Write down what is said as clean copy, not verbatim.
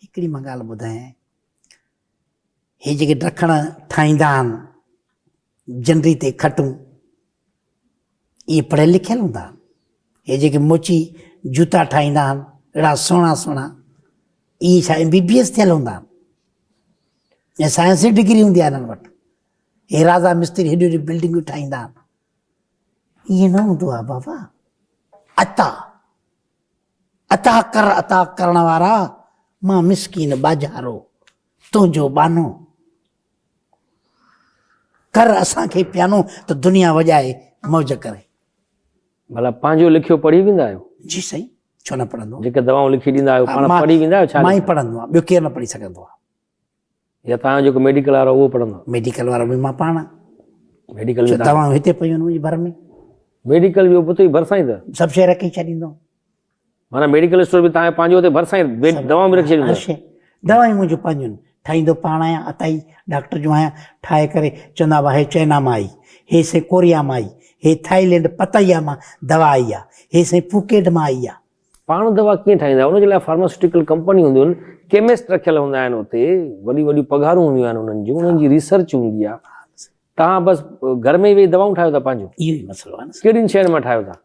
हिकिड़ी मां ॻाल्हि ॿुधायां, हे जेके ॾखण ठाहींदा आहिनि जनरी ते खटूं, इहे पढ़ियल लिखियल हूंदा आहिनि। हे जेके मोची जूता ठाहींदा आहिनि अहिड़ा सुहिणा सुहिणा, इहे छा MBBS थियल हूंदा आहिनि या साइंस जी डिग्री हूंदी आहे हिननि वटि। हे राजा मिस्त्री हेॾियूं हेॾियूं बिल्डिंगूं ठाहींदा आहिनि, ईअं न हूंदो आहे बाबा। अता करण वारा, मां मिसकीन बाजारो तुंहिंजो बानो, कर असांखे पियानो त दुनिया वॼाए मौज करे। भला पंहिंजो लिखियो पढ़ी वेंदा आहियो? जी साईं, छो न पढ़ंदो? जेके दवाऊं लिखी ॾींदा आहियो पाण पढ़ी वेंदा आहियो छा? मां ई पढ़ंदो आहियां, ॿियो केरु न पढ़ी सघंदो आहे। या तव्हांजो जेको मेडिकल वारो उहो पढ़ंदो? मेडिकल वारो बि मां पाण। मेडिकल में दवाऊं हिते पयूं आहिनि मुंहिंजे घर में। मेडिकल बि उते ई भरिसां ई त सभु शइ रखी छॾींदो। माना मेडिकल स्टोर बि तव्हांजे पंहिंजो हुते भरिसां ई दवाऊं बि रखी छॾींदो? हर शइ, दवाऊं मुंहिंजियूं पंहिंजियूं आहिनि, ठाहींदो पाण आहियां, अताई डॉक्टर जो आहियां, ठाहे करे चवंदा हुआ हे चाइना मां आई, हे से कोरिया मां आई, हे थाईलैंड पतैया मां दवा आई आहे, हे से फुकेट मां आई आहे। पाण दवा कीअं ठाहींदा? उनजे लाइ फार्मास्यूटिकल कंपनी हूंदियूं आहिनि, केमिस्ट रखियल हूंदा आहिनि हुते, वॾी वॾी पघारूं हूंदियूं आहिनि उन्हनि जूं, उन्हनि जी रिसर्च हूंदी आहे। तव्हां बसि घर में ई वेही दवाऊं ठाहियो था पंहिंजो? इहो ई मसइलो आहे न। कहिड़ियुनि शयुनि मां ठाहियो था?